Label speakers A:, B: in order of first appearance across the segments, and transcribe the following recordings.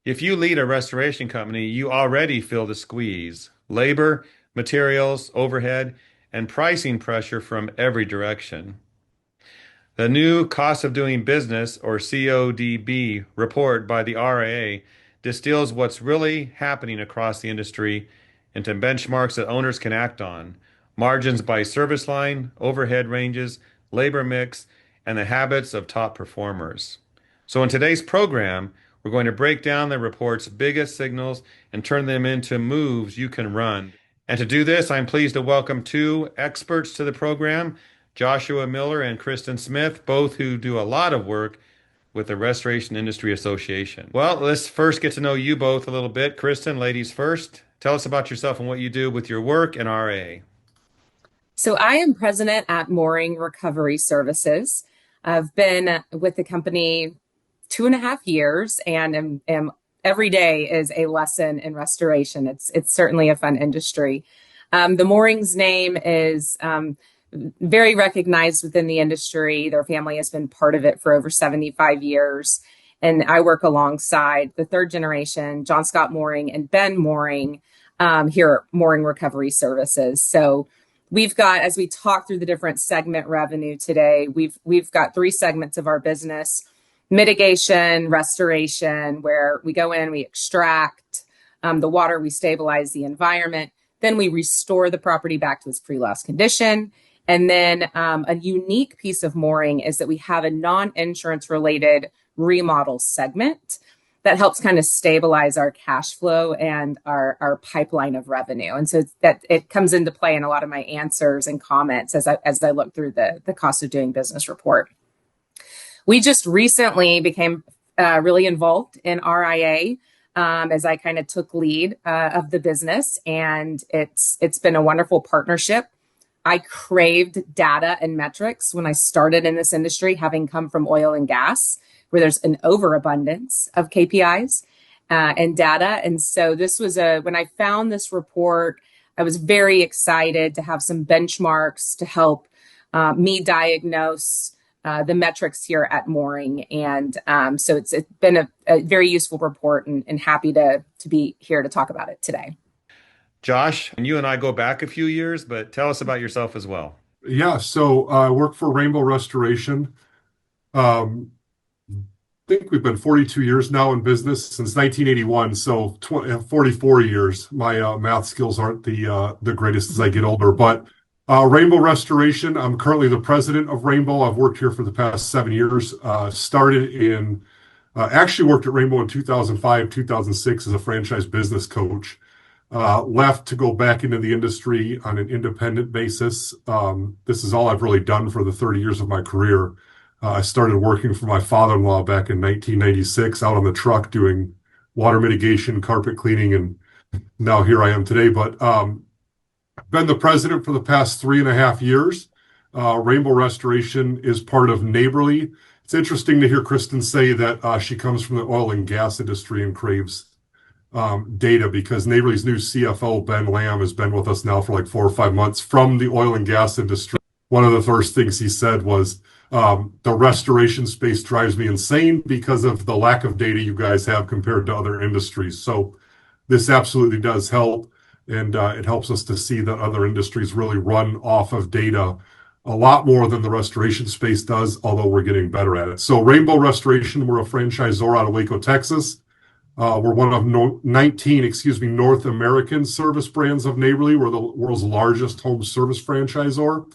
A: If you lead a restoration company, you already feel the squeeze. Labor, materials, overhead, and pricing pressure from every direction. The new Cost of Doing Business, or CODB, report by the RIA distills what's really happening across the industry into benchmarks that owners can act on. Margins by service line, overhead ranges, labor mix, and the habits of top performers. So, in today's program, we're going to break down the report's biggest signals and turn them into moves you can run. And to do this, I'm pleased to welcome two experts to the program, Joshua Miller and Kristen Smith, both who do a lot of work with the Restoration Industry Association. Well, let's first get to know you both a little bit. Kristen, ladies first. Tell us about yourself and what you do with your work and RA.
B: So I am president at Mooring Recovery Services. I've been with the company 2.5 years and am every day is a lesson in restoration. It's certainly a fun industry. The Moorings name is very recognized within the industry. Their family has been part of it for over 75 years. And I work alongside the third generation, John Scott Mooring and Ben Mooring, here at Mooring Recovery Services. So we've got, as we talk through the different segment revenue today, we've got three segments of our business: mitigation, restoration, where we go in, we extract the water, we stabilize the environment, then we restore the property back to its pre-loss condition. And then a unique piece of mooring is that we have a non-insurance related remodel segment that helps kind of stabilize our cash flow and our pipeline of revenue. And so that it comes into play in a lot of my answers and comments as I look through the cost of doing business report. We just recently became really involved in RIA as I kind of took lead of the business, and it's been a wonderful partnership. I craved data and metrics when I started in this industry, having come from oil and gas, where there's an overabundance of KPIs and data. And so this was when I found this report, I was very excited to have some benchmarks to help me diagnose the metrics here at Mooring. And so it's been a very useful report, and happy to be here to talk about it today.
A: Josh, and you and I go back a few years, but tell us about yourself as well.
C: Yeah, so I work for Rainbow Restoration. I think we've been 42 years now in business since 1981, so 44 years. My math skills aren't the greatest as I get older, but Rainbow Restoration, I'm currently the president of Rainbow. I've worked here for the past 7 years. Actually worked at Rainbow in 2005, 2006 as a franchise business coach. Left to go back into the industry on an independent basis. This is all I've really done for the 30 years of my career. I started working for my father-in-law back in 1996 out on the truck doing water mitigation, carpet cleaning, and now here I am today. But I've been the president for the past 3.5 years. Rainbow Restoration is part of Neighborly. It's interesting to hear Kristen say that she comes from the oil and gas industry and craves data, because Neighborly's new CFO, Ben Lamb, has been with us now for like 4 or 5 months from the oil and gas industry. One of the first things he said was, the restoration space drives me insane because of the lack of data you guys have compared to other industries. So this absolutely does help, and it helps us to see that other industries really run off of data a lot more than the restoration space does, although we're getting better at it. So Rainbow Restoration, we're a franchisor out of Waco, Texas. We're one of 19, North American service brands of Neighborly. We're the world's largest home service franchisor.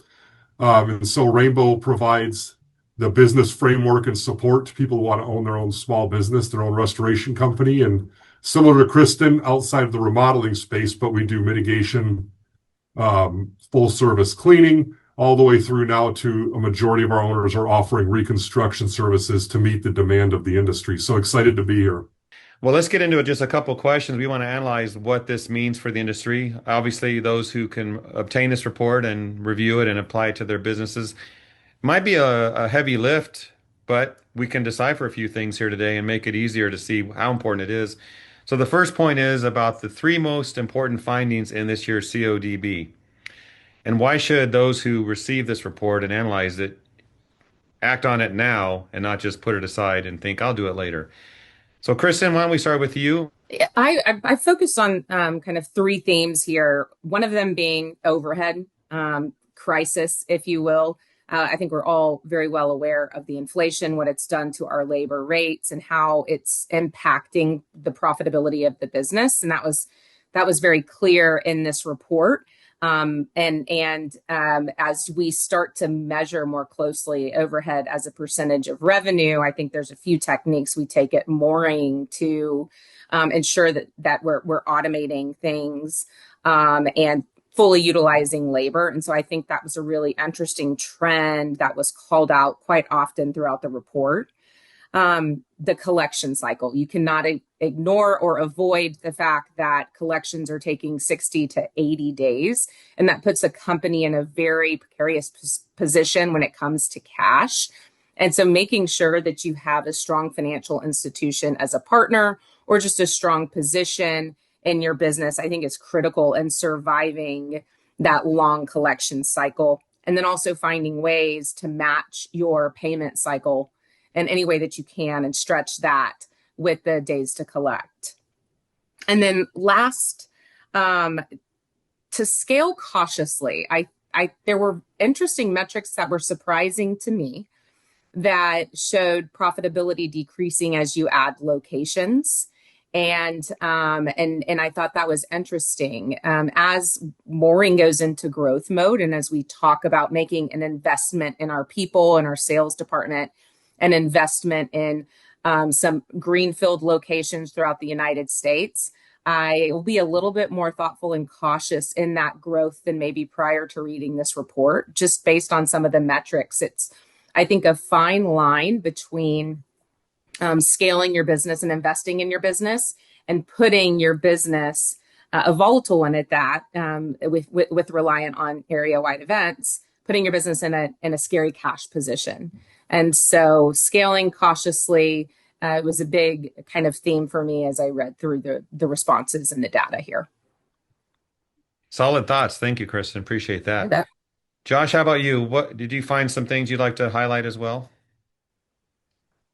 C: And so Rainbow provides the business framework and support to people who want to own their own small business, their own restoration company. And similar to Kristen, outside of the remodeling space, but we do mitigation, full service cleaning, all the way through now to a majority of our owners are offering reconstruction services to meet the demand of the industry. So excited to be here.
A: Well, let's get into it. Just a couple questions. We want to analyze what this means for the industry. Obviously, those who can obtain this report and review it and apply it to their businesses might be a heavy lift, but we can decipher a few things here today and make it easier to see how important it is. So the first point is about the three most important findings in this year's CODB. And why should those who receive this report and analyze it act on it now and not just put it aside and think, I'll do it later? So, Kristen, why don't we start with you?
B: I focused on kind of three themes here. One of them being overhead crisis, if you will. I think we're all very well aware of the inflation, what it's done to our labor rates, and how it's impacting the profitability of the business. And that was very clear in this report. As we start to measure more closely overhead as a percentage of revenue, I think there's a few techniques we take at Mooring to ensure that we're automating things and fully utilizing labor. And so I think that was a really interesting trend that was called out quite often throughout the report. The collection cycle. You cannot ignore or avoid the fact that collections are taking 60 to 80 days. And that puts a company in a very precarious position when it comes to cash. And so making sure that you have a strong financial institution as a partner or just a strong position in your business, I think is critical in surviving that long collection cycle. And then also finding ways to match your payment cycle in any way that you can and stretch that with the days to collect. And then last, to scale cautiously, there were interesting metrics that were surprising to me that showed profitability decreasing as you add locations. And I thought that was interesting. As Mooring goes into growth mode, and as we talk about making an investment in our people and our sales department, an investment in some greenfield locations throughout the United States, I will be a little bit more thoughtful and cautious in that growth than maybe prior to reading this report, just based on some of the metrics. It's, I think, a fine line between scaling your business and investing in your business and putting your business, a volatile one at that, with reliant on area-wide events, putting your business in a scary cash position. And so scaling cautiously was a big kind of theme for me as I read through the responses and the data here.
A: Solid thoughts. Thank you, Kristen. Appreciate
B: You
A: that.
B: bet.
A: Josh, how about you? What did you find some things you'd like to highlight as well?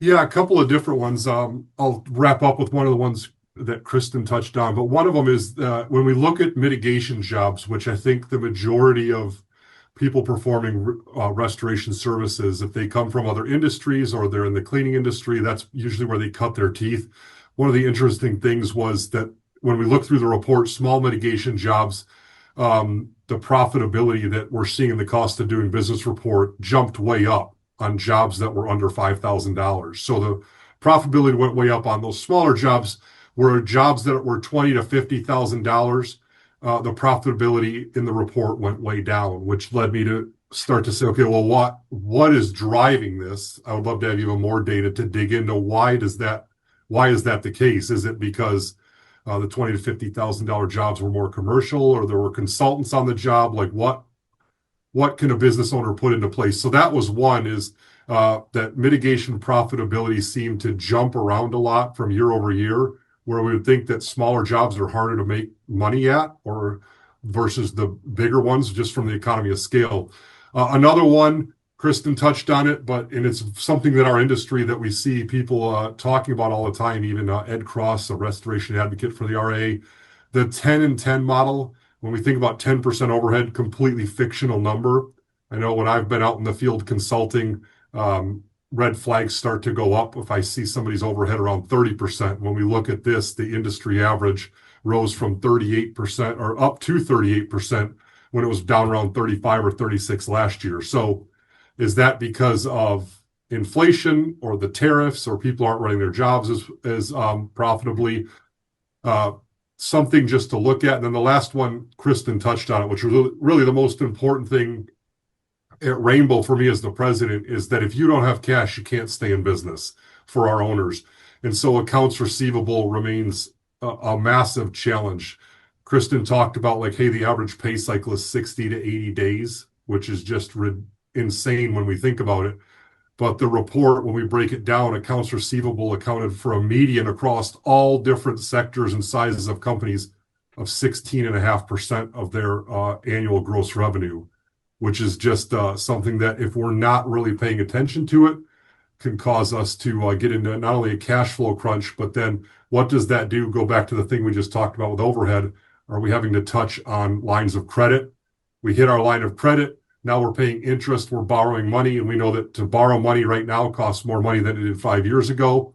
C: Yeah, a couple of different ones. I'll wrap up with one of the ones that Kristen touched on, but one of them is when we look at mitigation jobs, which I think the majority of people performing restoration services, if they come from other industries or they're in the cleaning industry, that's usually where they cut their teeth. One of the interesting things was that when we look through the report, small mitigation jobs, the profitability that we're seeing in the cost of doing business report jumped way up on jobs that were under $5,000. So the profitability went way up on those smaller jobs. Were jobs that were $20,000 to $50,000. The profitability in the report went way down, which led me to start to say, okay, well, what is driving this? I would love to have even more data to dig into why is that the case? Is it because the $20,000 to $50,000 jobs were more commercial, or there were consultants on the job? Like what can a business owner put into place? So that was one, is that mitigation profitability seemed to jump around a lot from year over year, where we would think that smaller jobs are harder to make money at, or versus the bigger ones, just from the economy of scale. Another one, Kristen touched on it, and it's something that our industry that we see people talking about all the time, even Ed Cross, a restoration advocate for the RA, the 10 and 10 model. When we think about 10% overhead, completely fictional number. I know when I've been out in the field consulting, red flags start to go up if I see somebody's overhead around 30%. When we look at this, the industry average rose from 38% or up to 38% when it was down around 35 or 36 last year. So is that because of inflation or the tariffs, or people aren't running their jobs as profitably? Something just to look at. And then the last one, Kristen touched on it, which was really the most important thing at Rainbow for me as the president, is that if you don't have cash, you can't stay in business for our owners. And so accounts receivable remains a massive challenge. Kristen talked about, like, hey, the average pay cycle is 60 to 80 days, which is just insane when we think about it. But the report, when we break it down, accounts receivable accounted for a median across all different sectors and sizes of companies of 16.5% of their annual gross revenue, which is just something that if we're not really paying attention to it, can cause us to get into not only a cash flow crunch, but then what does that do? Go back to the thing we just talked about with overhead. Are we having to touch on lines of credit? We hit our line of credit. Now we're paying interest. We're borrowing money. And we know that to borrow money right now costs more money than it did 5 years ago.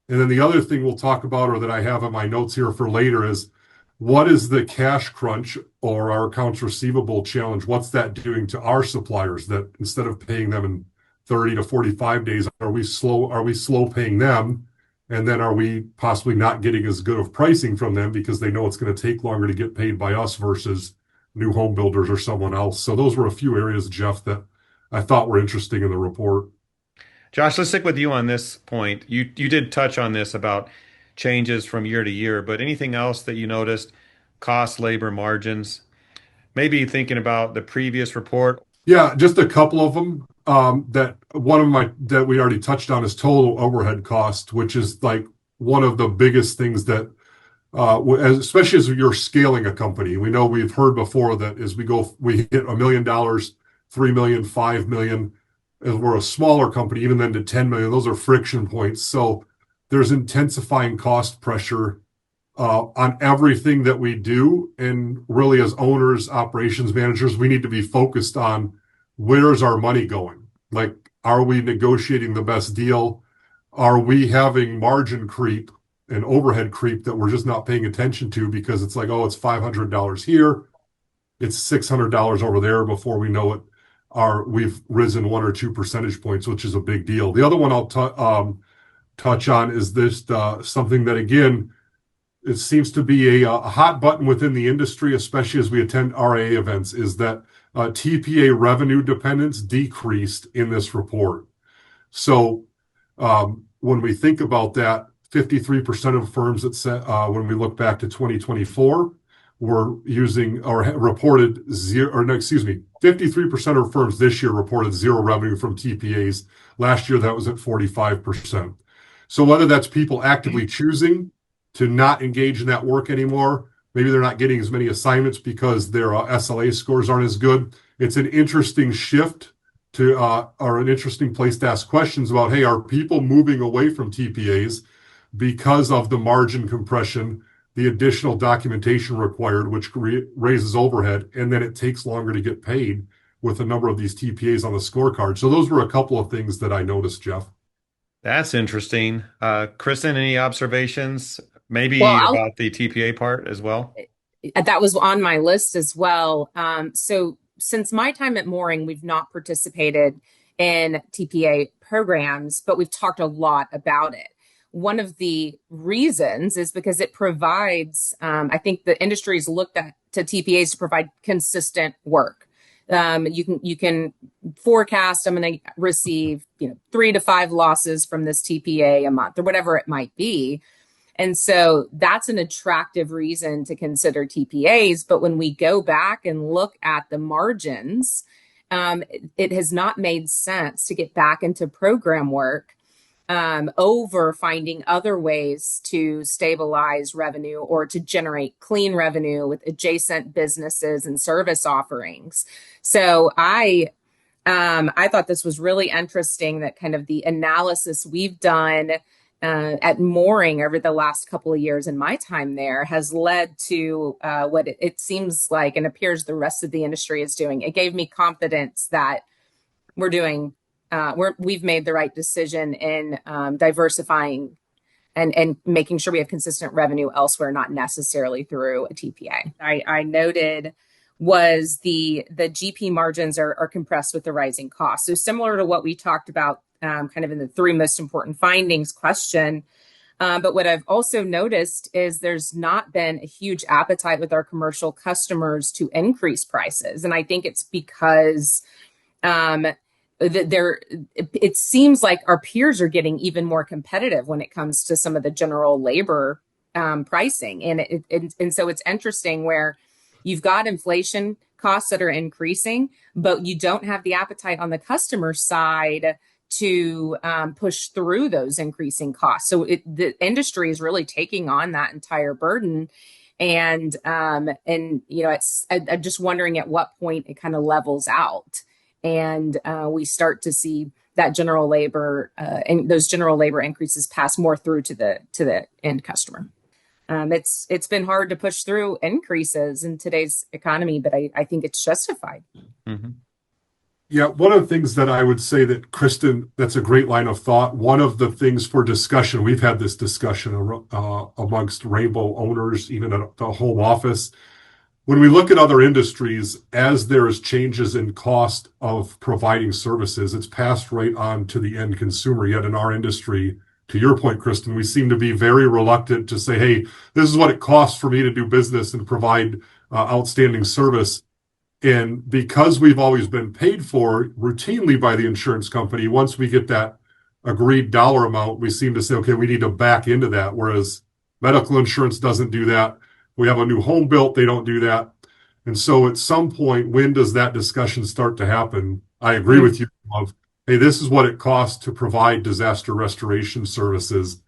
C: And then the other thing we'll talk about, or that I have in my notes here for later, is what is the cash crunch or our accounts receivable challenge? What's that doing to our suppliers that instead of paying them in 30 to 45 days, are we slow paying them? And then are we possibly not getting as good of pricing from them because they know it's going to take longer to get paid by us versus new home builders or someone else? So those were a few areas, Jeff, that I thought were interesting in the report.
A: Josh, let's stick with you on this point. You did touch on this about changes from year to year, but anything else that you noticed? Cost, labor, margins, maybe thinking about the previous report.
C: Yeah, just a couple of them. That one of my that we already touched on is total overhead cost, which is like one of the biggest things that, especially as you're scaling a company. We know we've heard before that as we hit $1 million, 3 million, 5 million. As we're a smaller company, even then to 10 million, those are friction points. So there's intensifying cost pressure on everything that we do. And really, as owners, operations managers, we need to be focused on where's our money going? Like, are we negotiating the best deal? Are we having margin creep and overhead creep that we're just not paying attention to because it's like, oh, it's $500 here, it's $600 over there before we know it. We've risen 1 or 2 percentage points, which is a big deal. The other one I'll touch on is this something that, again, it seems to be a hot button within the industry, especially as we attend RIA events, is that TPA revenue dependence decreased in this report. So when we think about that, 53% of firms that said, when we look back to 2024, were using or reported zero, or no, excuse me, 53% of firms this year reported zero revenue from TPAs. Last year, that was at 45%. So whether that's people actively choosing to not engage in that work anymore, maybe they're not getting as many assignments because their SLA scores aren't as good. It's an interesting shift to, or an interesting place to ask questions about, hey, are people moving away from TPAs because of the margin compression, the additional documentation required, which raises overhead, and then it takes longer to get paid with a number of these TPAs on the scorecard. So those were a couple of things that I noticed, Jeff.
A: That's interesting. Kristen, any observations maybe
B: Well,
A: about the TPA part as well?
B: that was on my list as well. So since my time at Mooring, we've not participated in TPA programs, but we've talked a lot about it. One of the reasons is because it provides, I think the industry's looked at to TPAs to provide consistent work. You can forecast I'm going to receive 3 to 5 losses from this TPA a month or whatever it might be. And so that's an attractive reason to consider TPAs. But when we go back and look at the margins, it has not made sense to get back into program work over finding other ways to stabilize revenue or to generate clean revenue with adjacent businesses and service offerings. So I thought this was really interesting that kind of the analysis we've done at Mooring over the last couple of years in my time there has led to what it seems like and appears the rest of the industry is doing. It gave me confidence that we've made the right decision in diversifying and making sure we have consistent revenue elsewhere, not necessarily through a TPA. I noted was the GP margins are compressed with the rising costs. So similar to what we talked about kind of in the 3 most important findings question. But what I've also noticed is there's not been a huge appetite with our commercial customers to increase prices. And I think it's because it seems like our peers are getting even more competitive when it comes to some of the general labor pricing. And so it's interesting where you've got inflation costs that are increasing, but you don't have the appetite on the customer side to push through those increasing costs. So the industry is really taking on that entire burden. And I'm just wondering at what point it kind of levels out and we start to see that general labor and those general labor increases pass more through to the end customer. It's been hard to push through increases in today's economy, but I think it's justified.
A: Mm-hmm.
C: Yeah, one of the things that I would say that, Kristen, that's a great line of thought. One of the things for discussion, we've had this discussion amongst Rainbow owners, even at the home office. When we look at other industries, as there's changes in cost of providing services, it's passed right on to the end consumer. Yet in our industry, to your point, Kristen, we seem to be very reluctant to say, hey, this is what it costs for me to do business and provide outstanding service. And because we've always been paid for routinely by the insurance company, once we get that agreed dollar amount, we seem to say, okay, we need to back into that. Whereas medical insurance doesn't do that. We have a new home built, they don't do that. And so at some point, when does that discussion start to happen? I agree with you of, hey, this is what it costs to provide disaster restoration services.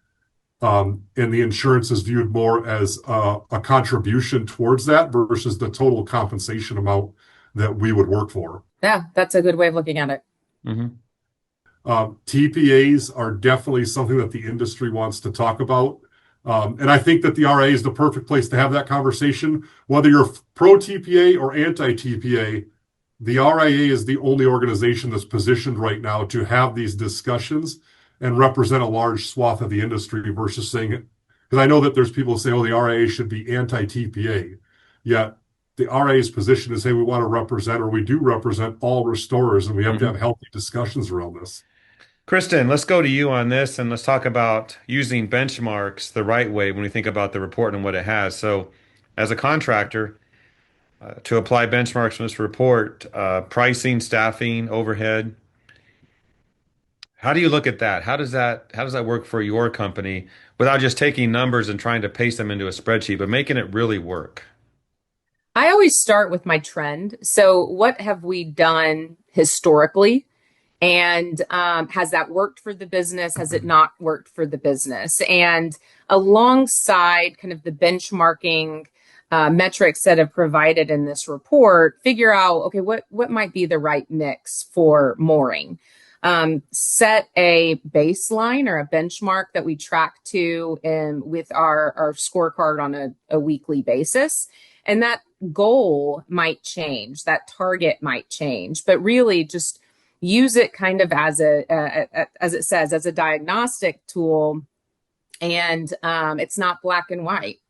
C: And the insurance is viewed more as a contribution towards that versus the total compensation amount that we would work for.
B: Yeah, that's a good way of looking at it.
A: Mm-hmm.
C: TPAs are definitely something that the industry wants to talk about. And I think that the RA is the perfect place to have that conversation. Whether you're pro TPA or anti TPA, the RIA is the only organization that's positioned right now to have these discussions and represent a large swath of the industry versus saying it. Because I know that there's people who say, oh, the RIA should be anti-TPA. Yet the RIA's position is, hey, we want to represent, or we do represent all restorers, and we have to have healthy discussions around this.
A: Kristen, let's go to you on this, and let's talk about using benchmarks the right way when we think about the report and what it has. So as a contractor, to apply benchmarks from this report, pricing, staffing, overhead, how do you look at that? How does that work for your company without just taking numbers and trying to paste them into a spreadsheet, but making it really work?
B: I always start with my trend. So what have we done historically? And has that worked for the business? Has it not worked for the business? And alongside kind of the benchmarking metrics that are provided in this report, figure out, okay, what might be the right mix for mooring? Set a baseline or a benchmark that we track to with our scorecard on a weekly basis. And that goal might change, that target might change, but really just use it kind of as as it says, as a diagnostic tool. And it's not black and white.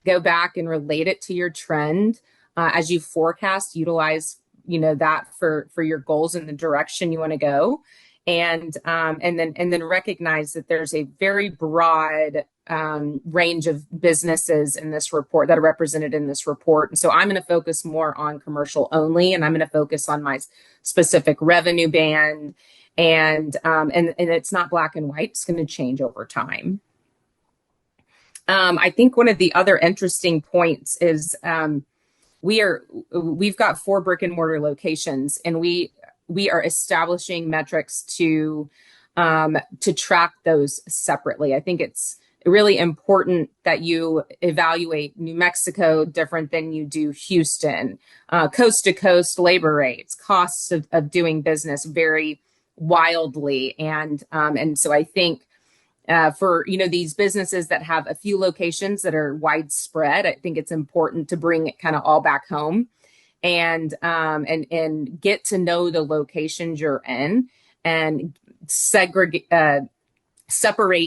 B: Go back and relate it to your trend as you forecast, utilize that for your goals and the direction you want to go, and then recognize that there's a very broad range of businesses in this report that are represented in this report. And so I'm going to focus more on commercial only, and I'm going to focus on my specific revenue band, and it's not black and white. It's going to change over time. I think one of the other interesting points is we've got 4 brick and mortar locations, and we are establishing metrics to track those separately. I think it's really important that you evaluate New Mexico different than you do Houston. Coast to coast labor rates, costs of doing business vary wildly, and so I think for these businesses that have a few locations that are widespread, I think it's important to bring it kind of all back home and get to know the locations you're in and separate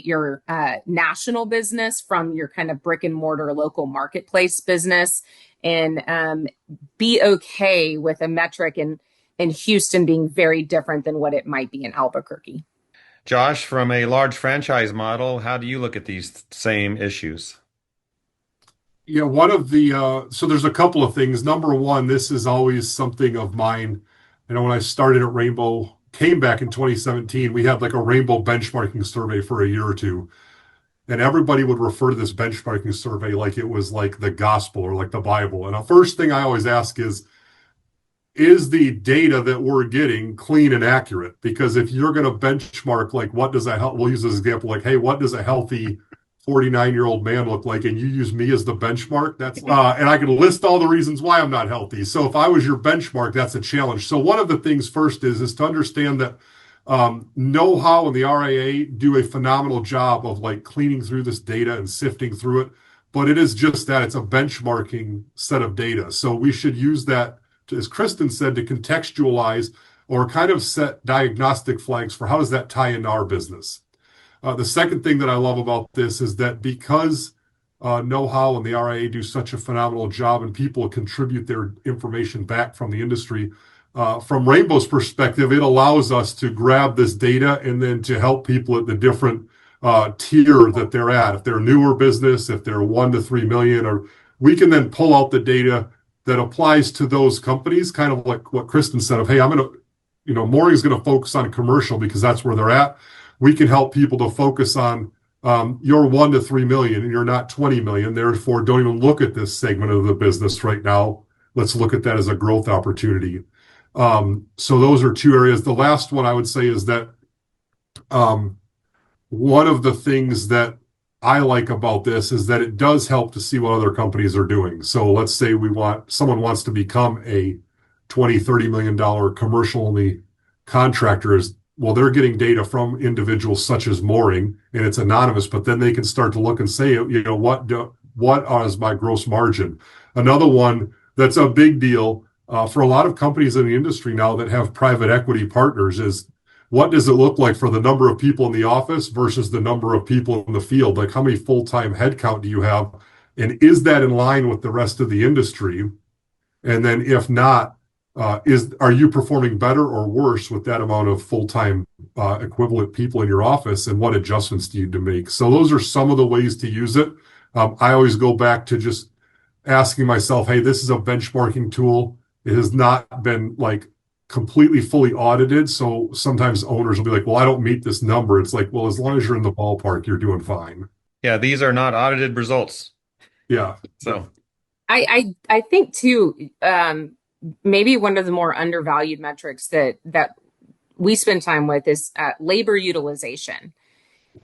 B: your national business from your kind of brick and mortar local marketplace business, and be okay with a metric in Houston being very different than what it might be in Albuquerque.
A: Josh, from a large franchise model, how do you look at these same issues?
C: Yeah, one of the so there's a couple of things. Number one, this is always something of mine. When I started at Rainbow, came back in 2017, we had like a Rainbow benchmarking survey for a year or two. And everybody would refer to this benchmarking survey like it was like the gospel or like the Bible. And the first thing I always ask is the data that we're getting clean and accurate? Because if you're going to benchmark, like what does we'll use this example, like, hey, what does a healthy 49-year-old man look like? And you use me as the benchmark. That's and I can list all the reasons why I'm not healthy. So if I was your benchmark, that's a challenge. So one of the things first is to understand that Know-how and the RIA do a phenomenal job of like cleaning through this data and sifting through it, but it is just that it's a benchmarking set of data. So we should use that, as Kristen said, to contextualize or kind of set diagnostic flags for how does that tie into our business. The second thing that I love about this is that because know-how and the RIA do such a phenomenal job and people contribute their information back from the industry, from Rainbow's perspective, it allows us to grab this data and then to help people at the different tier that they're at. If they're a newer business, if they're 1 to 3 million, or we can then pull out the data that applies to those companies, kind of like what Kristen said of, hey, Mooring's going to focus on commercial because that's where they're at. We can help people to focus on you're 1 to 3 million and you're not 20 million. Therefore, don't even look at this segment of the business right now. Let's look at that as a growth opportunity. So those are two areas. The last one I would say is that one of the things that I like about this is that it does help to see what other companies are doing. So let's say someone wants to become a 20, $30 million commercial only contractor. Well, they're getting data from individuals such as Mooring, and it's anonymous, but then they can start to look and say, what is my gross margin? Another one that's a big deal for a lot of companies in the industry now that have private equity partners is, what does it look like for the number of people in the office versus the number of people in the field? Like, how many full-time headcount do you have? And is that in line with the rest of the industry? And then if not, are you performing better or worse with that amount of full-time equivalent people in your office, and what adjustments do you need to make? So those are some of the ways to use it. I always go back to just asking myself, hey, this is a benchmarking tool. It has not been like completely fully audited. So sometimes owners will be like, well, I don't meet this number. It's like, well, as long as you're in the ballpark, you're doing fine.
A: Yeah, these are not audited results.
C: Yeah.
A: So
B: I think too, maybe one of the more undervalued metrics that we spend time with is labor utilization.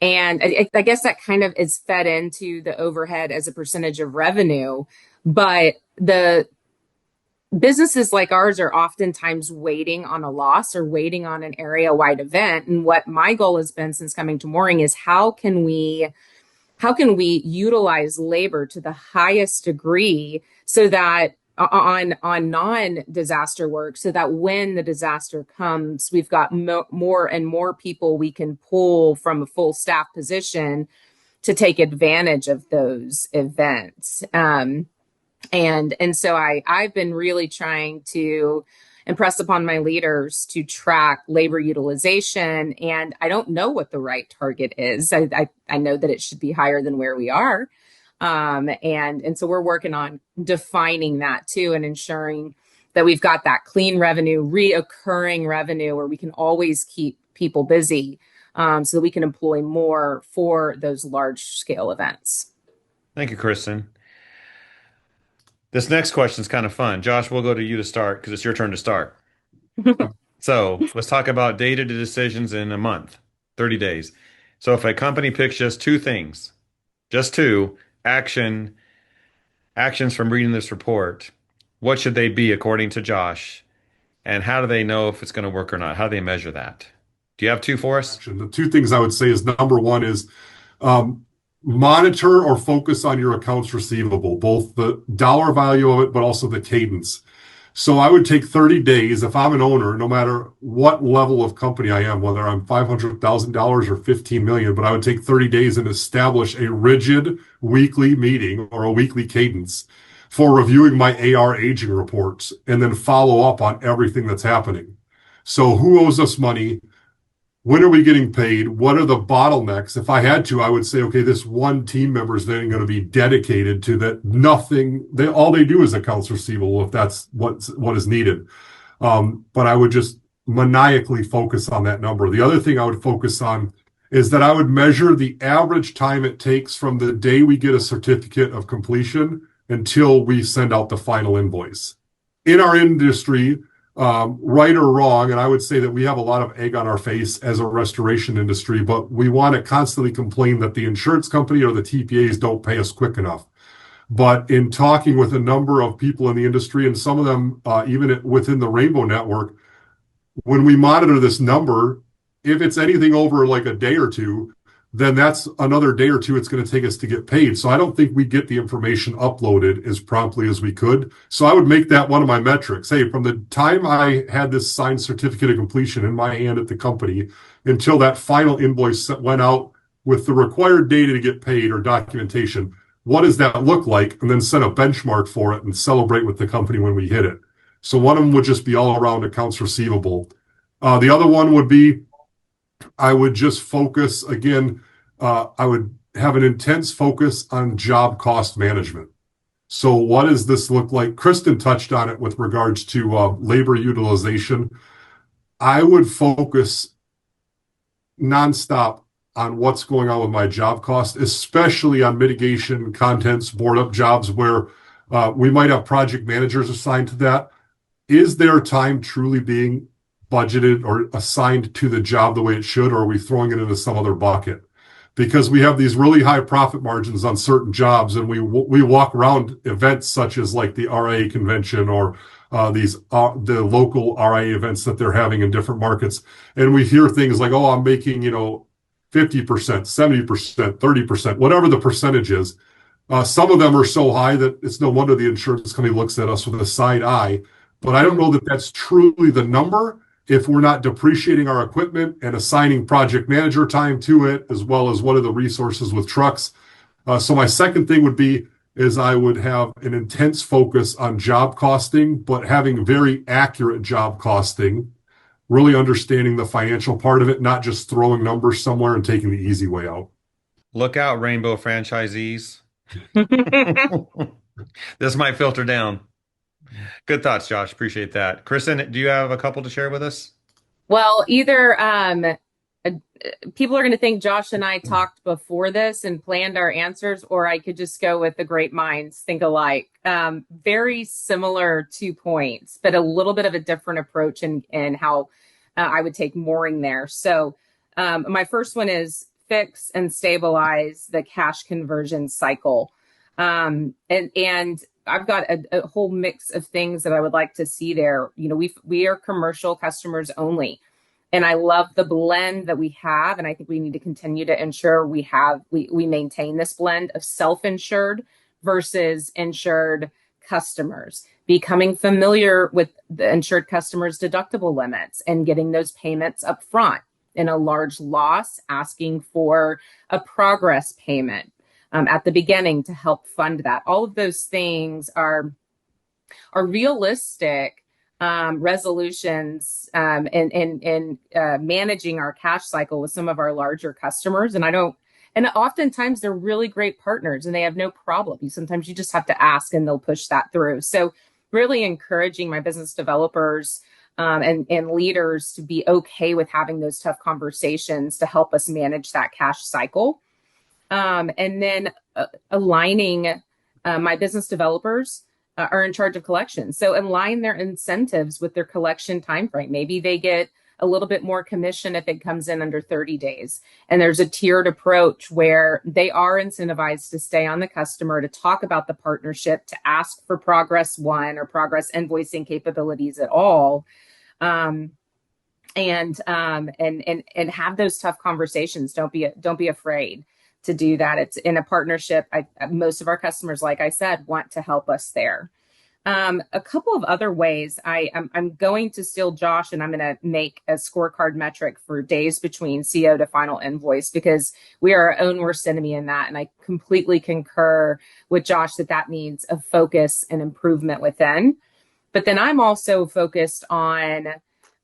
B: And I guess that kind of is fed into the overhead as a percentage of revenue. But the businesses like ours are oftentimes waiting on a loss or waiting on an area-wide event. And what my goal has been since coming to Mooring is how can we utilize labor to the highest degree so that on non-disaster work, so that when the disaster comes, we've got more and more people we can pull from a full staff position to take advantage of those events. And so I've been really trying to impress upon my leaders to track labor utilization. And I don't know what the right target is. I know that it should be higher than where we are. And so we're working on defining that too, and ensuring that we've got that clean revenue, reoccurring revenue where we can always keep people busy, so that we can employ more for those large scale events.
A: thank you, Kristen. This next question is kind of fun. Josh, we'll go to you to start because it's your turn to start. So let's talk about data to decisions in a month, 30 days. So if a company picks just two things, just two actions from reading this report, what should they be according to Josh? And how do they know if it's going to work or not? How do they measure that? Do you have two for us?
C: The two things I would say is, number one is monitor or focus on your accounts receivable, both the dollar value of it, but also the cadence. So I would take 30 days if I'm an owner, no matter what level of company I am, whether I'm $500,000 or 15 million, but I would take 30 days and establish a rigid weekly meeting or a weekly cadence for reviewing my AR aging reports and then follow up on everything that's happening. So who owes us money? When are we getting paid? What are the bottlenecks? If I had to, I would say, okay, this one team member is then going to be dedicated to that. All they do is accounts receivable if that's what is needed. But I would just maniacally focus on that number. The other thing I would focus on is that I would measure the average time it takes from the day we get a certificate of completion until we send out the final invoice. In our industry, right or wrong, and I would say that we have a lot of egg on our face as a restoration industry, but we want to constantly complain that the insurance company or the TPAs don't pay us quick enough. But in talking with a number of people in the industry, and some of them even within the Rainbow Network, when we monitor this number, If it's anything over like a day or two, then that's another day or two it's going to take us to get paid. So I don't think we get the information uploaded as promptly as we could. So I would make that one of my metrics. Hey, from the time I had this signed certificate of completion in my hand at the company until that final invoice went out with the required data to get paid or documentation, what does that look like? And then set a benchmark for it and celebrate with the company when we hit it. So one of them would just be all around accounts receivable. The other one would be I would just focus again, I would have an intense focus on job cost management. So, what does this look like? Kristen touched on it with regards to labor utilization. I would focus nonstop on what's going on with my job cost, especially on mitigation, contents, board up jobs where we might have project managers assigned to that. Is their time truly being budgeted or assigned to the job the way it should, or are we throwing it into some other bucket? Because we have these really high profit margins on certain jobs, and we walk around events such as like the RIA convention or the local RIA events that they're having in different markets, and we hear things like, "Oh, I'm making 50%, 70%, 30%, whatever the percentage is." Some of them are so high that it's no wonder the insurance company looks at us with a side eye. But I don't know that that's truly the number if we're not depreciating our equipment and assigning project manager time to it, as well as what are the resources with trucks. So my second thing would be is I would have an intense focus on job costing, but having very accurate job costing, really understanding the financial part of it, not just throwing numbers somewhere and taking the easy way out.
A: Look out, Rainbow franchisees. This might filter down. Good thoughts, Josh. Appreciate that. Kristen, do you have a couple to share with us?
B: Well, either uh, people are going to think Josh and I talked before this and planned our answers, or I could just go with the great minds think alike. Very similar 2 points, but a little bit of a different approach in how I would take mooring there. So my first one is fix and stabilize the cash conversion cycle. And I've got a whole mix of things that I would like to see there. We are commercial customers only. And I love the blend that we have. And I think we need to continue to ensure we maintain this blend of self-insured versus insured customers, becoming familiar with the insured customers' deductible limits and getting those payments up front. In a large loss, asking for a progress payment at the beginning to help fund that. All of those things are realistic resolutions in managing our cash cycle with some of our larger customers. And oftentimes they're really great partners and they have no problem. Sometimes you just have to ask and they'll push that through. So really encouraging my business developers and leaders to be okay with having those tough conversations to help us manage that cash cycle. And then aligning my business developers are in charge of collections. So align their incentives with their collection timeframe. Maybe they get a little bit more commission if it comes in under 30 days. And there's a tiered approach where they are incentivized to stay on the customer, to talk about the partnership, to ask for progress one or progress invoicing capabilities at all. And have those tough conversations. Don't be afraid to do that. It's in a partnership. Most of our customers, like I said, want to help us there. A couple of other ways I'm going to steal Josh, and I'm going to make a scorecard metric for days between CO to final invoice, because we are our own worst enemy in that. And I completely concur with Josh that needs a focus and improvement within. But then I'm also focused on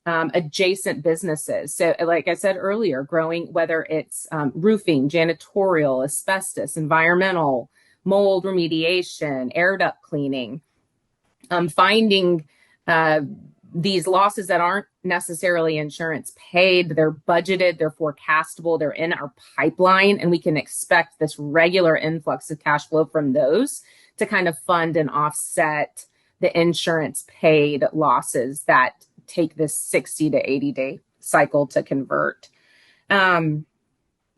B: adjacent businesses. So like I said earlier, growing, whether it's roofing, janitorial, asbestos, environmental, mold remediation, air duct cleaning, finding these losses that aren't necessarily insurance paid, they're budgeted, they're forecastable, they're in our pipeline, and we can expect this regular influx of cash flow from those to kind of fund and offset the insurance paid losses that take this 60 to 80 day cycle to convert.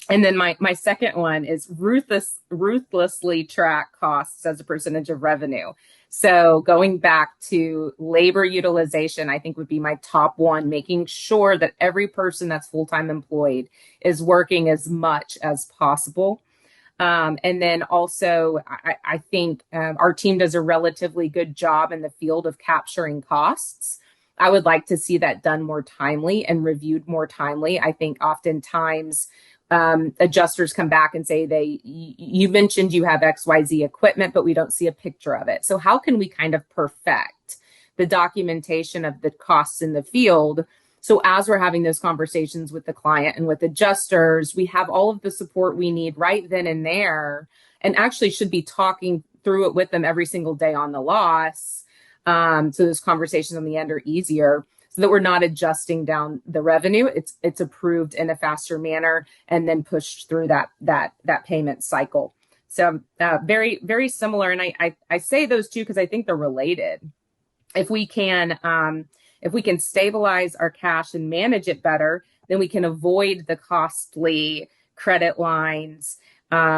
B: And then my second one is ruthlessly track costs as a percentage of revenue. So going back to labor utilization, I think would be my top one, making sure that every person that's full-time employed is working as much as possible. And then also, I think our team does a relatively good job in the field of capturing costs. I would like to see that done more timely and reviewed more timely. I think oftentimes adjusters come back and say you mentioned you have XYZ equipment, but we don't see a picture of it. So how can we kind of perfect the documentation of the costs in the field? So as we're having those conversations with the client and with adjusters, we have all of the support we need right then and there, and actually should be talking through it with them every single day on the loss. So those conversations on the end are easier, so that we're not adjusting down the revenue. It's approved in a faster manner and then pushed through that payment cycle. So very, very similar. And I say those two because I think they're related. If we can stabilize our cash and manage it better, then we can avoid the costly credit lines,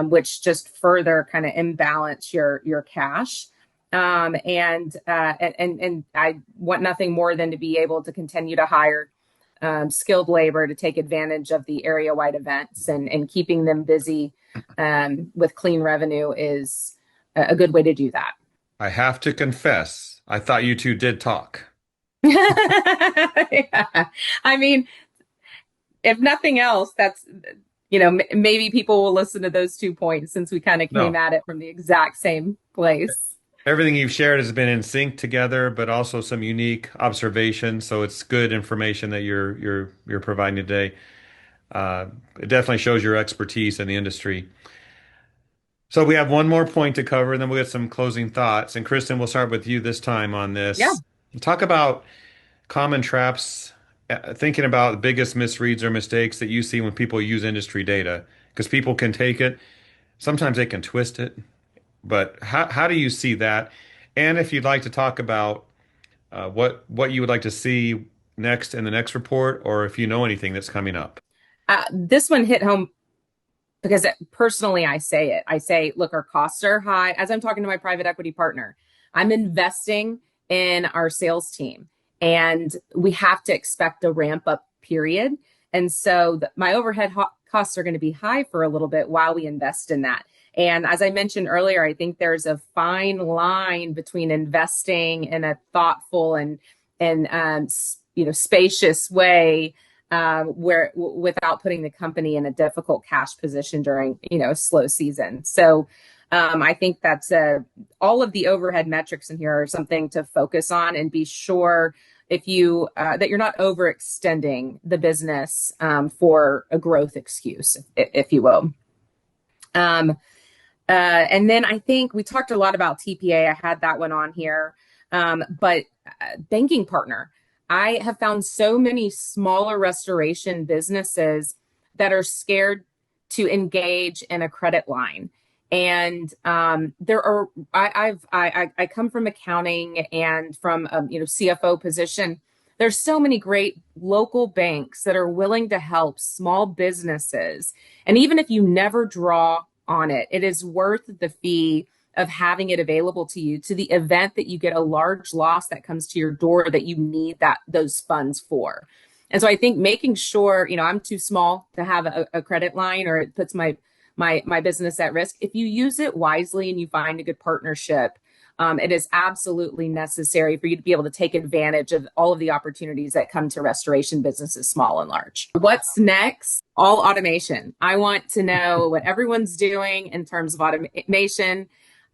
B: which just further kind of imbalance your cash. And I want nothing more than to be able to continue to hire skilled labor to take advantage of the area-wide events, and keeping them busy with clean revenue is a good way to do that.
A: I have to confess, I thought you two did talk.
B: Yeah. I mean, if nothing else, that's, maybe people will listen to those 2 points, since we kind of came
A: No,
B: at it from the exact same place.
A: everything you've shared has been in sync together, but also some unique observations. So it's good information that you're providing today. It definitely shows your expertise in the industry. So we have one more point to cover, and then we'll get some closing thoughts. And Kristen, we'll start with you this time on
B: Yeah.
A: this. Talk about common traps, thinking about the biggest misreads or mistakes that you see when people use industry data, because people can take it. Sometimes they can twist it, but how do you see that? And if you'd like to talk about what you would like to see next in the next report, or if you know anything that's coming up.
B: This one hit home because personally, I say it. I say, look, our costs are high. As I'm talking to my private equity partner, I'm investing in our sales team, and we have to expect a ramp up period. And so my overhead costs are going to be high for a little bit while we invest in that. And as I mentioned earlier, I think there's a fine line between investing in a thoughtful and spacious way, where without putting the company in a difficult cash position during a slow season. So I think that's all of the overhead metrics in here are something to focus on, and be sure if you that you're not overextending the business for a growth excuse, if you will. And then I think we talked a lot about TPA. I had that one on here, but banking partner. I have found so many smaller restoration businesses that are scared to engage in a credit line. And I come from accounting and from CFO position. There's so many great local banks that are willing to help small businesses. And even if you never draw on it, it is worth the fee of having it available to you, to the event that you get a large loss that comes to your door that you need those funds for. And so I think making sure, I'm too small to have a credit line, or it puts my business at risk. If you use it wisely and you find a good partnership, it is absolutely necessary for you to be able to take advantage of all of the opportunities that come to restoration businesses, small and large. What's next? All automation. I want to know what everyone's doing in terms of automation.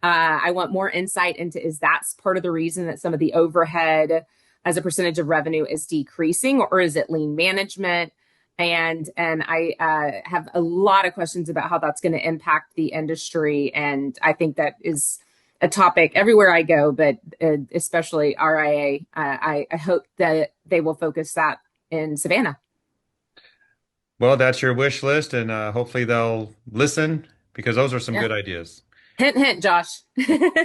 B: I want more insight into, is that part of the reason that some of the overhead as a percentage of revenue is decreasing, or is it lean management? And I have a lot of questions about how that's going to impact the industry. And I think that is a topic everywhere I go, but especially RIA. I hope that they will focus that in Savannah.
A: Well, that's your wish list, and hopefully they'll listen, because those are some good ideas.
B: Hint, hint, Josh.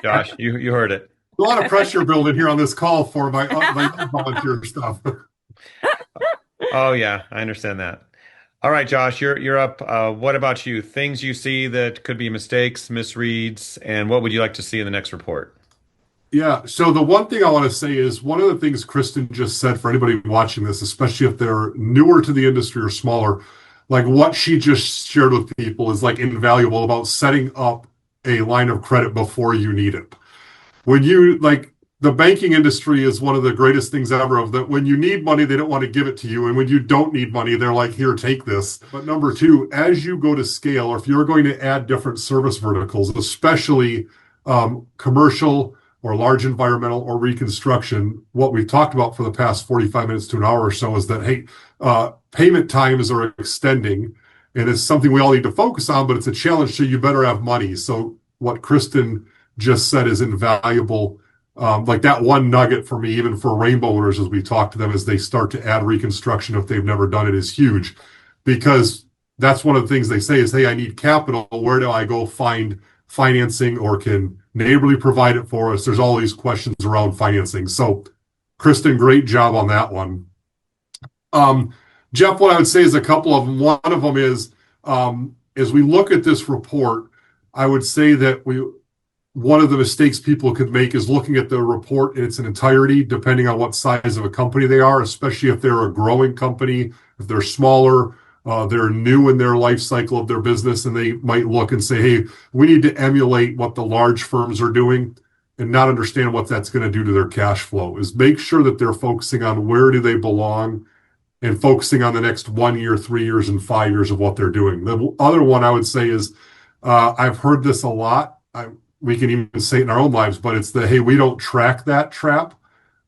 A: Josh, you heard it.
C: A lot of pressure building here on this call for my volunteer stuff.
A: Oh yeah, I understand that. All right, Josh, you're up. What about you? Things you see that could be mistakes, misreads, and what would you like to see in the next report?
C: Yeah. So the one thing I want to say is one of the things Kristen just said for anybody watching this, especially if they're newer to the industry or smaller, like what she just shared with people is like invaluable about setting up a line of credit before you need it. When you like the banking industry is one of the greatest things ever of that when you need money, they don't want to give it to you. And when you don't need money, they're like, here, take this. But number two, as you go to scale, or if you're going to add different service verticals, especially commercial or large environmental or reconstruction, what we've talked about for the past 45 minutes to an hour or so is that, hey, payment times are extending. And it's something we all need to focus on, but it's a challenge. So you better have money. So what Kristen just said is invaluable. Like that one nugget for me, even for rainbow owners, as we talk to them as they start to add reconstruction, if they've never done it, is huge because that's one of the things they say is, hey, I need capital. Where do I go find financing or can Neighborly provide it for us? There's all these questions around financing. So, Kristen, great job on that one. Um, Jeff, what I would say is a couple of them. One of them is as we look at this report, I would say that one of the mistakes people could make is looking at the report in its entirety, depending on what size of a company they are, especially if they're a growing company, if they're smaller, they're new in their life cycle of their business, and they might look and say, hey, we need to emulate what the large firms are doing and not understand what that's going to do to their cash flow. Is make sure that they're focusing on where do they belong and focusing on the next 1 year, 3 years, and 5 years of what they're doing. The other one I would say is I've heard this a lot. We can even say it in our own lives, but it's the, hey, we don't track that trap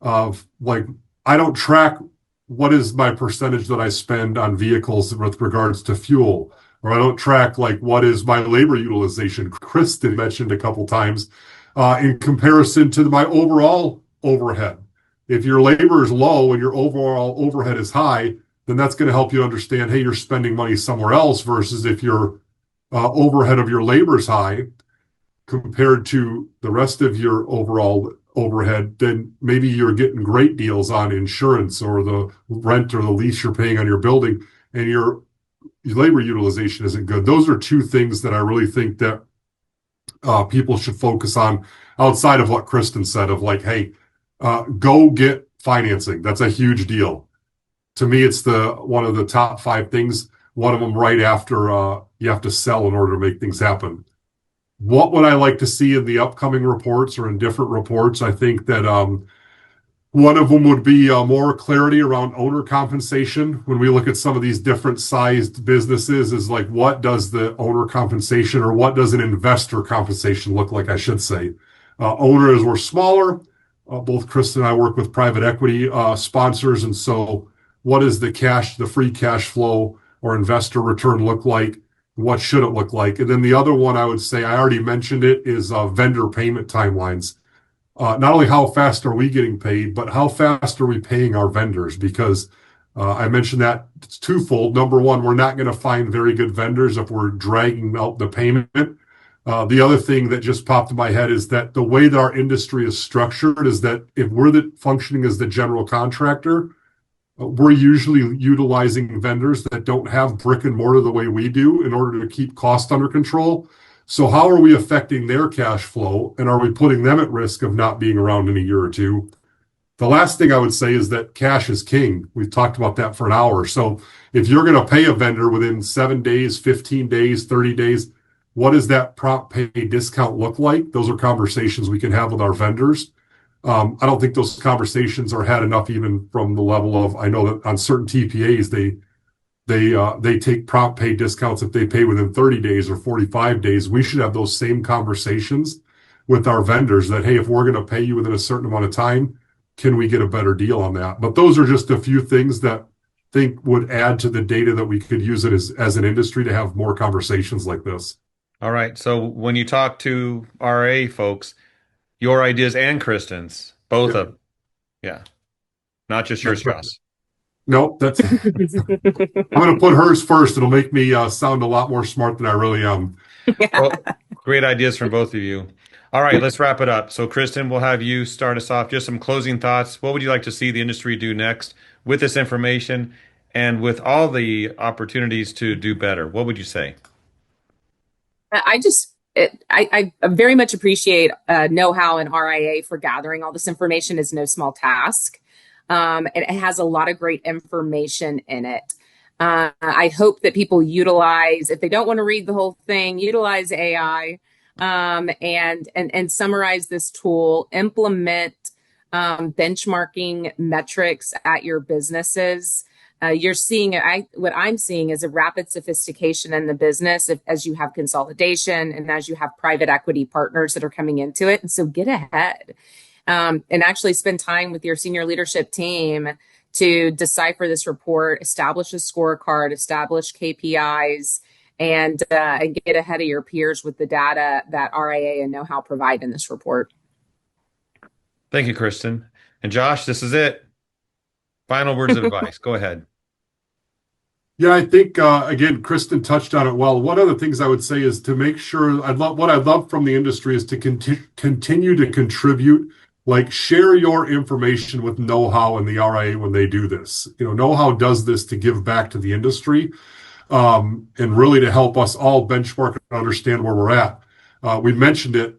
C: of like, I don't track what is my percentage that I spend on vehicles with regards to fuel, or I don't track like what is my labor utilization. Kristen mentioned a couple times in comparison to my overall overhead. If your labor is low and your overall overhead is high, then that's going to help you understand, hey, you're spending money somewhere else versus if your overhead of your labor is high compared to the rest of your overall overhead, then maybe you're getting great deals on insurance or the rent or the lease you're paying on your building, and your labor utilization isn't good. Those are two things that I really think that people should focus on outside of what Kristen said of like, hey, go get financing. That's a huge deal. To me, it's the one of the top five things. One of them right after you have to sell in order to make things happen. What would I like to see in the upcoming reports or in different reports? I think that one of them would be more clarity around owner compensation. When we look at some of these different sized businesses, is like what does the owner compensation or what does an investor compensation look like, I should say. Owners were smaller. Both Chris and I work with private equity sponsors. And so what is the free cash flow or investor return look like? What should it look like? And then the other one I would say, I already mentioned it, is vendor payment timelines. Not only how fast are we getting paid, but how fast are we paying our vendors? Because I mentioned that it's twofold. Number one, we're not going to find very good vendors if we're dragging out the payment. The other thing that just popped in my head is that the way that our industry is structured is that if we're functioning as the general contractor, we're usually utilizing vendors that don't have brick and mortar the way we do in order to keep costs under control. So how are we affecting their cash flow? And are we putting them at risk of not being around in a year or two? The last thing I would say is that cash is king. We've talked about that for an hour. So if you're going to pay a vendor within 7 days, 15 days, 30 days, what does that prompt pay discount look like? Those are conversations we can have with our vendors. I don't think those conversations are had enough, even from the level of, I know that on certain TPAs, they take prompt pay discounts if they pay within 30 days or 45 days. We should have those same conversations with our vendors that, hey, if we're going to pay you within a certain amount of time, can we get a better deal on that? But those are just a few things that I think would add to the data that we could use it as an industry to have more conversations like this.
A: All right. So when you talk to RA folks, your ideas and Kristen's, both
C: Yeah,
A: of, yeah, not just yours,
C: that's right.
A: Josh.
C: No, I'm going to put hers first. It'll make me sound a lot more smart than I really am.
A: Well, great ideas from both of you. All right, let's wrap it up. So, Kristen, we'll have you start us off. Just some closing thoughts. What would you like to see the industry do next with this information? and with all the opportunities to do better, what would you say?
B: I very much appreciate know-how and RIA for gathering all this information is no small task. And it has a lot of great information in it. I hope that people utilize, if they don't want to read the whole thing, utilize AI and summarize this tool, implement benchmarking metrics at your businesses. You're seeing what I'm seeing is a rapid sophistication in the business as you have consolidation and as you have private equity partners that are coming into it. And so get ahead and actually spend time with your senior leadership team to decipher this report, establish a scorecard, establish KPIs, and get ahead of your peers with the data that RIA and know-how provide in this report.
A: Thank you, Kristen. And Josh, this is it. Final words of advice. Go ahead.
C: Yeah, I think again, Kristen touched on it well. One of the things I would say is to make sure what I'd love from the industry is to continue to contribute, like share your information with know-how and the RIA when they do this. Know-how does this to give back to the industry, and really to help us all benchmark and understand where we're at. We mentioned it.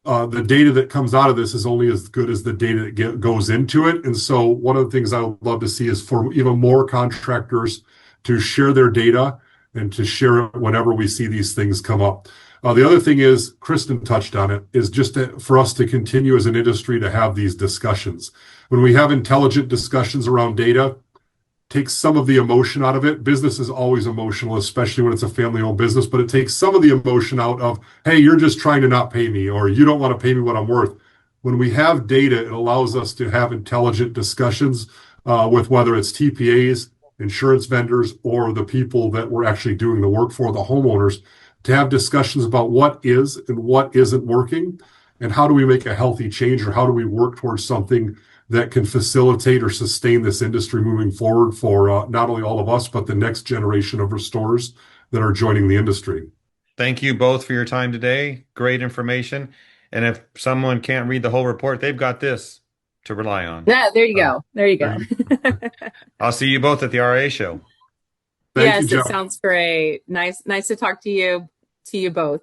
C: The data that comes out of this is only as good as the data that goes into it. And so one of the things I would love to see is for even more contractors to share their data and to share it whenever we see these things come up. The other thing is, Kristen touched on it, is just for us to continue as an industry to have these discussions. When we have intelligent discussions around data, takes some of the emotion out of it. Business is always emotional, especially when it's a family-owned business, but it takes some of the emotion out of, hey, you're just trying to not pay me, or you don't want to pay me what I'm worth. When we have data, it allows us to have intelligent discussions with whether it's TPAs, insurance vendors, or the people that we're actually doing the work for, the homeowners, to have discussions about what is and what isn't working, and how do we make a healthy change, or how do we work towards something that can facilitate or sustain this industry moving forward for not only all of us, but the next generation of restorers that are joining the industry.
A: Thank you both for your time today. Great information. And if someone can't read the whole report, they've got this to rely on.
B: Yeah, there you go. There you go.
A: I'll see you both at the RA show.
C: Thank
B: Yes,
C: you,
B: it
C: Jeff.
B: sounds great. Nice to talk to you both.